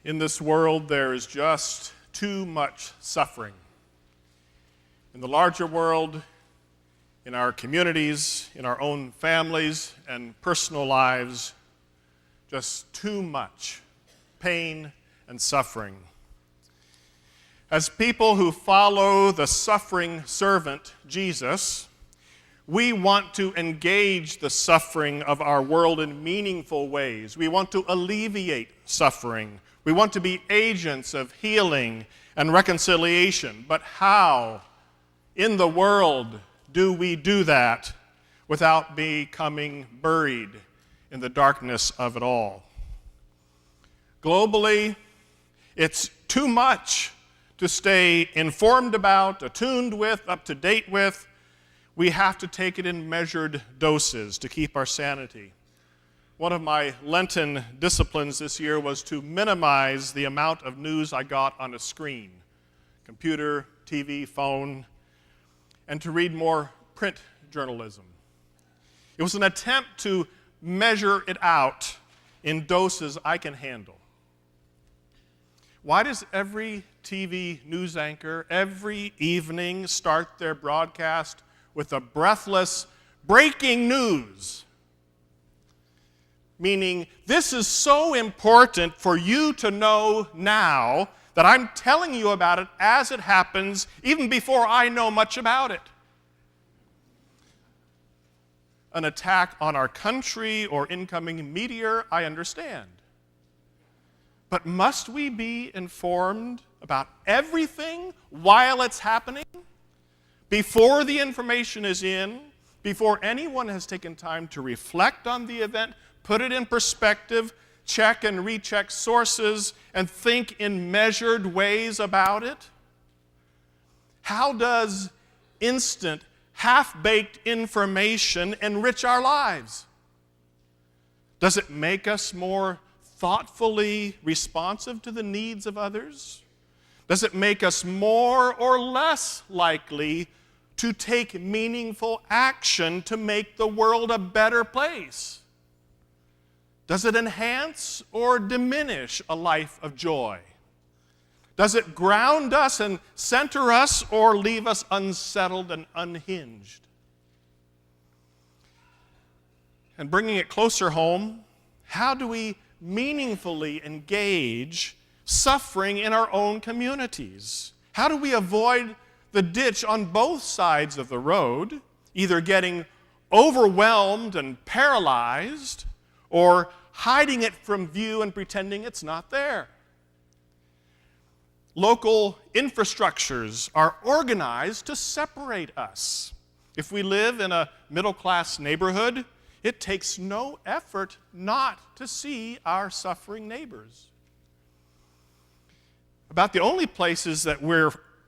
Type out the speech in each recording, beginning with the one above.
In this world, there is just too much suffering. In the larger world, in our communities, in our own families and personal lives, just too much pain and suffering. As people who follow the suffering servant, Jesus, we want to engage the suffering of our world in meaningful ways. We want to alleviate suffering. We want to be agents of healing and reconciliation. But how in the world do we do that without becoming buried in the darkness of it all? Globally, it's too much to stay informed about, attuned with, up to date with. We have to take it in measured doses to keep our sanity. One of my Lenten disciplines this year was to minimize the amount of news I got on a screen, computer, TV, phone, and to read more print journalism. It was an attempt to measure it out in doses I can handle. Why does every TV news anchor every evening start their broadcast with a breathless breaking news? Meaning, this is so important for you to know now that I'm telling you about it as it happens, even before I know much about it. An attack on our country or incoming meteor, I understand. But must we be informed about everything while it's happening? Before the information is in, before anyone has taken time to reflect on the event, put it in perspective, check and recheck sources, and think in measured ways about it? How does instant, half-baked information enrich our lives? Does it make us more thoughtfully responsive to the needs of others? Does it make us more or less likely to take meaningful action to make the world a better place? Does it enhance or diminish a life of joy? Does it ground us and center us or leave us unsettled and unhinged? And bringing it closer home, how do we meaningfully engage suffering in our own communities? How do we avoid the ditch on both sides of the road, either getting overwhelmed and paralyzed or hiding it from view and pretending it's not there? Local infrastructures are organized to separate us. If we live in a middle-class neighborhood, it takes no effort not to see our suffering neighbors. About the only places that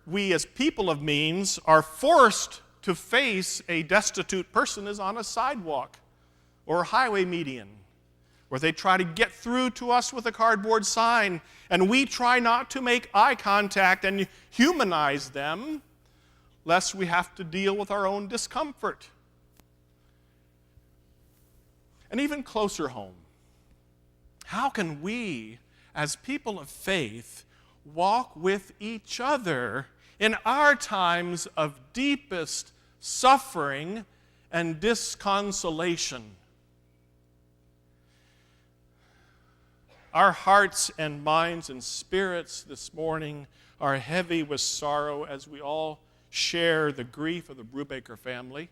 we as people of means are forced to face a destitute person is on a sidewalk or a highway median, where they try to get through to us with a cardboard sign, and we try not to make eye contact and humanize them, lest we have to deal with our own discomfort. And even closer home, how can we, as people of faith, walk with each other in our times of deepest suffering and disconsolation? Our hearts and minds and spirits this morning are heavy with sorrow as we all share the grief of the Brubaker family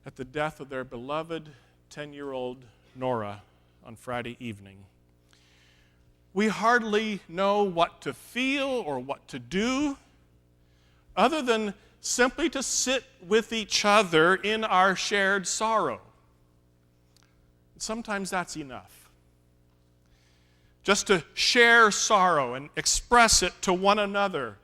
at the death of their beloved 10-year-old Nora on Friday evening. We hardly know what to feel or what to do other than simply to sit with each other in our shared sorrow. Sometimes that's enough. Just to share sorrow and express it to one another.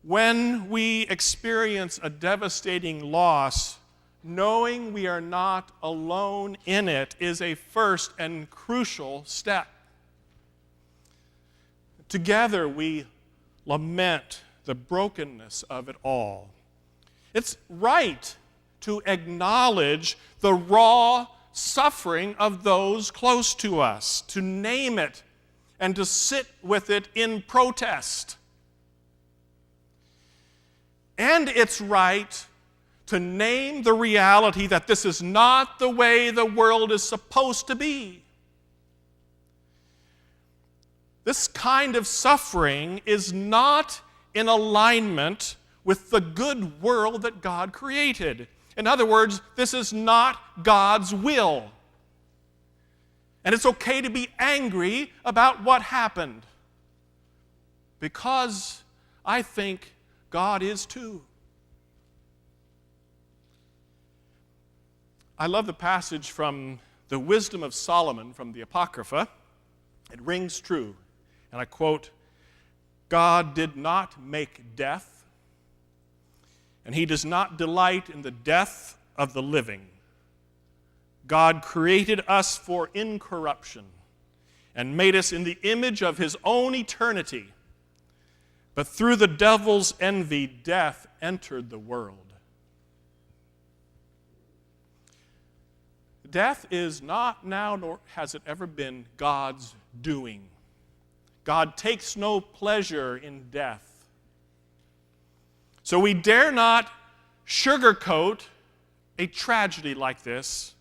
When we experience a devastating loss, knowing we are not alone in it is a first and crucial step. Together we lament the brokenness of it all. It's right to acknowledge the raw suffering of those close to us, to name it and to sit with it in protest. And it's right to name the reality that this is not the way the world is supposed to be. This kind of suffering is not in alignment with the good world that God created. In other words, this is not God's will. And it's okay to be angry about what happened, because I think God is too. I love the passage from the Wisdom of Solomon from the Apocrypha. It rings true. And I quote, "God did not make death, and he does not delight in the death of the living. God created us for incorruption and made us in the image of his own eternity. But through the devil's envy, death entered the world." Death is not now, nor has it ever been, God's doing. God takes no pleasure in death. So we dare not sugarcoat a tragedy like this.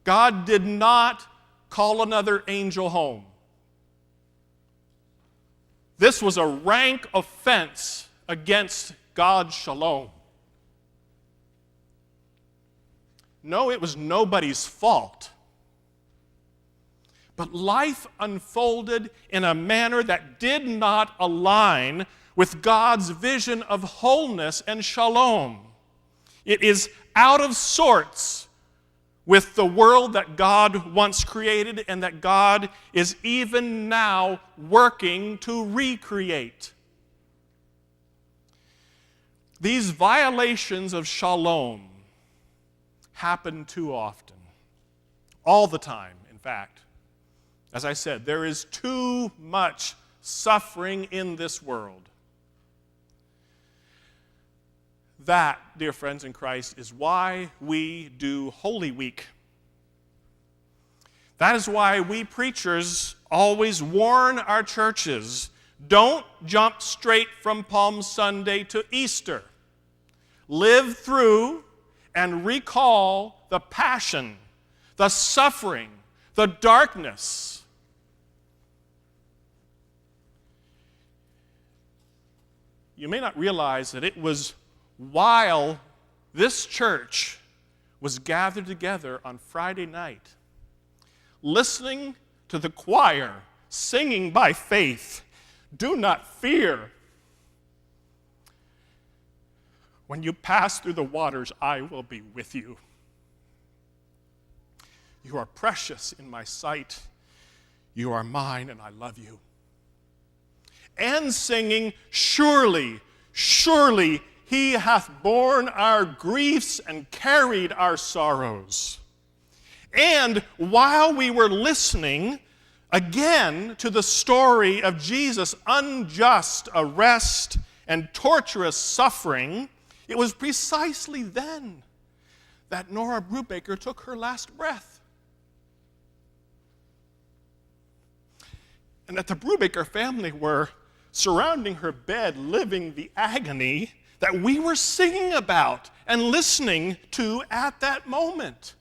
God did not call another angel home. This was a rank offense against God's shalom. No, it was nobody's fault. But life unfolded in a manner that did not align with God's vision of wholeness and shalom. It is out of sorts with the world that God once created and that God is even now working to recreate. These violations of shalom happen too often, all the time, in fact. As I said, there is too much suffering in this world. That, dear friends in Christ, is why we do Holy Week. That is why we preachers always warn our churches, don't jump straight from Palm Sunday to Easter. Live through and recall the passion, the suffering, the darkness. You may not realize that it was while this church was gathered together on Friday night, listening to the choir singing by faith, "Do not fear. When you pass through the waters, I will be with you. You are precious in my sight. You are mine, and I love you." And singing, "Surely, surely, he hath borne our griefs and carried our sorrows." And while we were listening again to the story of Jesus' unjust arrest and torturous suffering, it was precisely then that Nora Brubaker took her last breath. And that the Brubaker family were surrounding her bed, living the agony that we were singing about and listening to at that moment.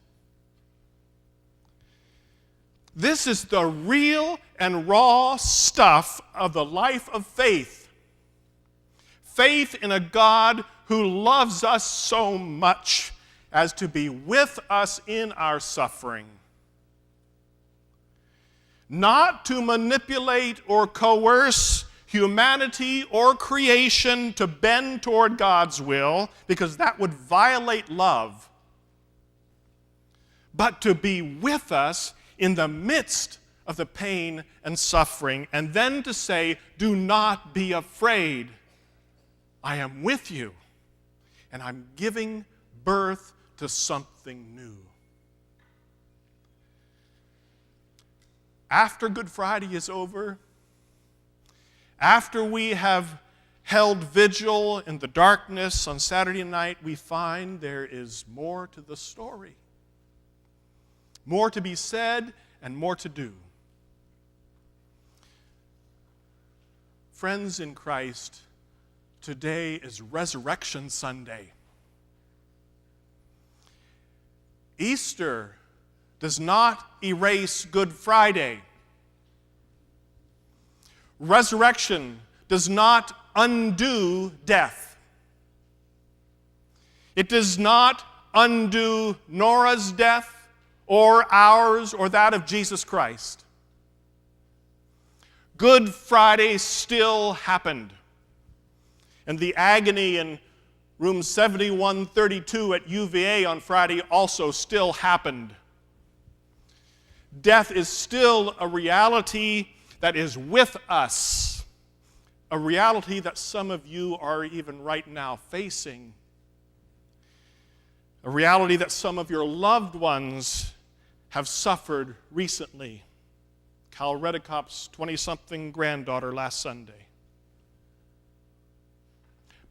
This is the real and raw stuff of the life of faith. Faith in a God who loves us so much as to be with us in our suffering. Not to manipulate or coerce humanity or creation to bend toward God's will, because that would violate love, but to be with us in the midst of the pain and suffering, and then to say, "Do not be afraid. I am with you, and I'm giving birth to something new." After Good Friday is over, after we have held vigil in the darkness on Saturday night, we find there is more to the story. More to be said and more to do. Friends in Christ, today is Resurrection Sunday. Easter does not erase Good Friday. Resurrection does not undo death. It does not undo Nora's death or ours or that of Jesus Christ. Good Friday still happened. And the agony in room 7132 at UVA on Friday also still happened. Death is still a reality that is with us, a reality that some of you are even right now facing, a reality that some of your loved ones have suffered recently. Cal Redekop's 20-something granddaughter last Sunday.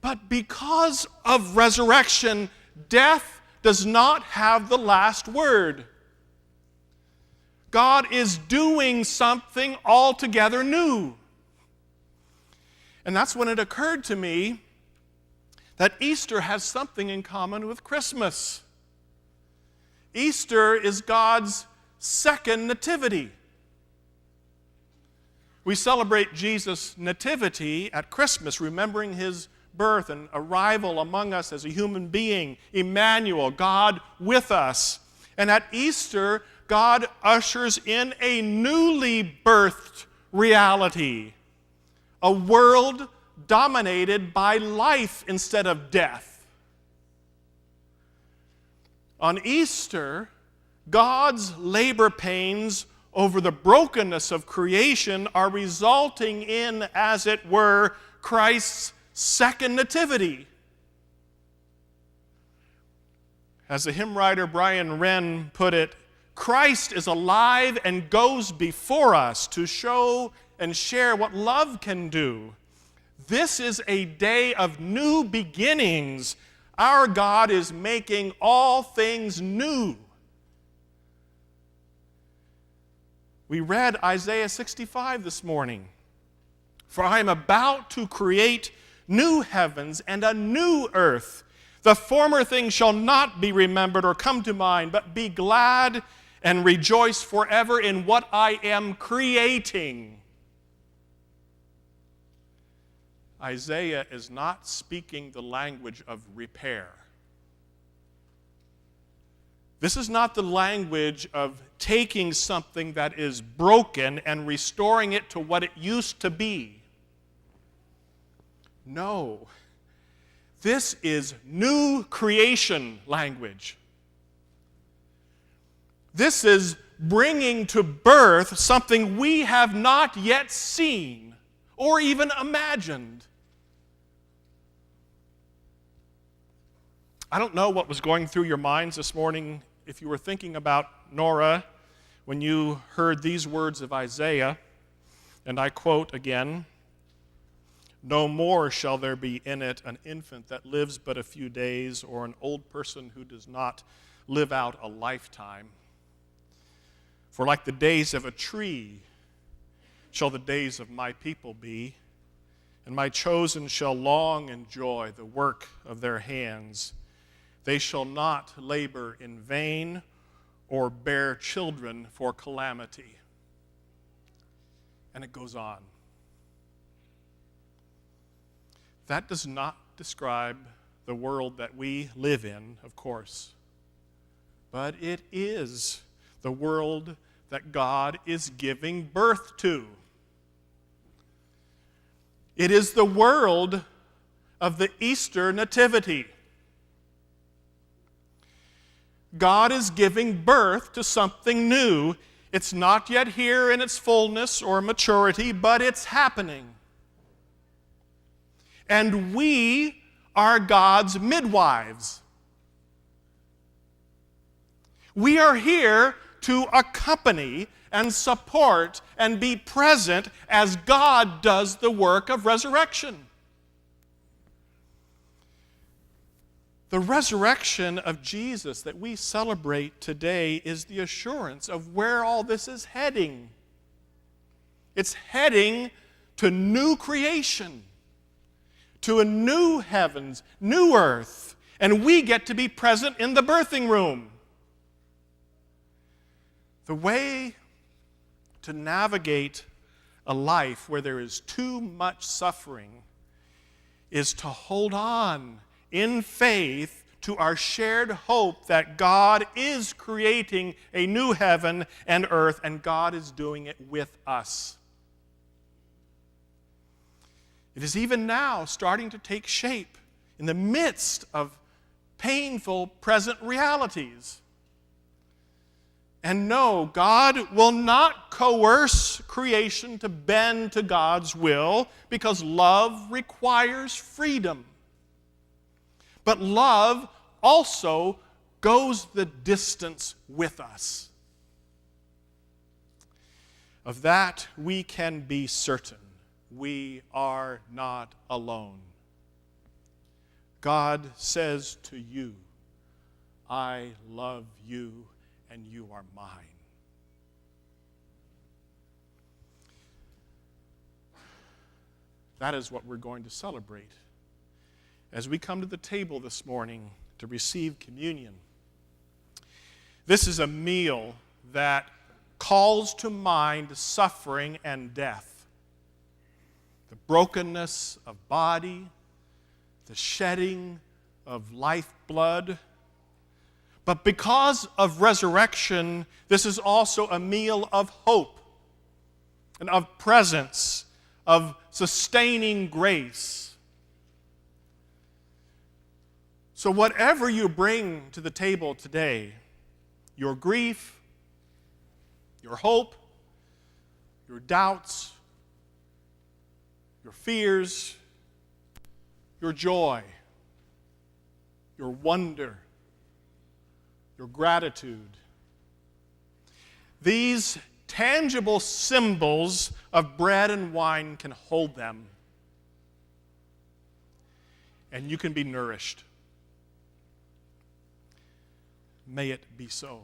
But because of resurrection, death does not have the last word. God is doing something altogether new. And that's when it occurred to me that Easter has something in common with Christmas. Easter is God's second nativity. We celebrate Jesus' nativity at Christmas, remembering his birth and arrival among us as a human being, Emmanuel, God with us. And at Easter, God ushers in a newly birthed reality, a world dominated by life instead of death. On Easter, God's labor pains over the brokenness of creation are resulting in, as it were, Christ's second nativity. As the hymn writer Brian Wren put it, Christ is alive and goes before us to show and share what love can do. This is a day of new beginnings. Our God is making all things new. We read Isaiah 65 this morning. For I am about to create new heavens and a new earth. The former things shall not be remembered or come to mind, but be glad and rejoice forever in what I am creating. Isaiah is not speaking the language of repair. This is not the language of taking something that is broken and restoring it to what it used to be. No. This is new creation language. This is bringing to birth something we have not yet seen or even imagined. I don't know what was going through your minds this morning if you were thinking about Nora when you heard these words of Isaiah, and I quote again, "No more shall there be in it an infant that lives but a few days, or an old person who does not live out a lifetime. For like the days of a tree shall the days of my people be, and my chosen shall long enjoy the work of their hands. They shall not labor in vain or bear children for calamity." And it goes on. That does not describe the world that we live in, of course, but it is the world that God is giving birth to. It is the world of the Easter nativity. God is giving birth to something new. It's not yet here in its fullness or maturity, but it's happening. And we are God's midwives. We are here to accompany and support and be present as God does the work of resurrection. The resurrection of Jesus that we celebrate today is the assurance of where all this is heading. It's heading to new creation, to a new heavens, new earth, and we get to be present in the birthing room. The way to navigate a life where there is too much suffering is to hold on in faith to our shared hope that God is creating a new heaven and earth, and God is doing it with us. It is even now starting to take shape in the midst of painful present realities. And no, God will not coerce creation to bend to God's will, because love requires freedom. But love also goes the distance with us. Of that we can be certain. We are not alone. God says to you, I love you and you are mine. That is what we're going to celebrate as we come to the table this morning to receive communion. This is a meal that calls to mind suffering and death, the brokenness of body, the shedding of lifeblood. But because of resurrection, this is also a meal of hope and of presence, of sustaining grace. So whatever you bring to the table today, your grief, your hope, your doubts, your fears, your joy, your wonder, your gratitude, these tangible symbols of bread and wine can hold them, and you can be nourished. May it be so.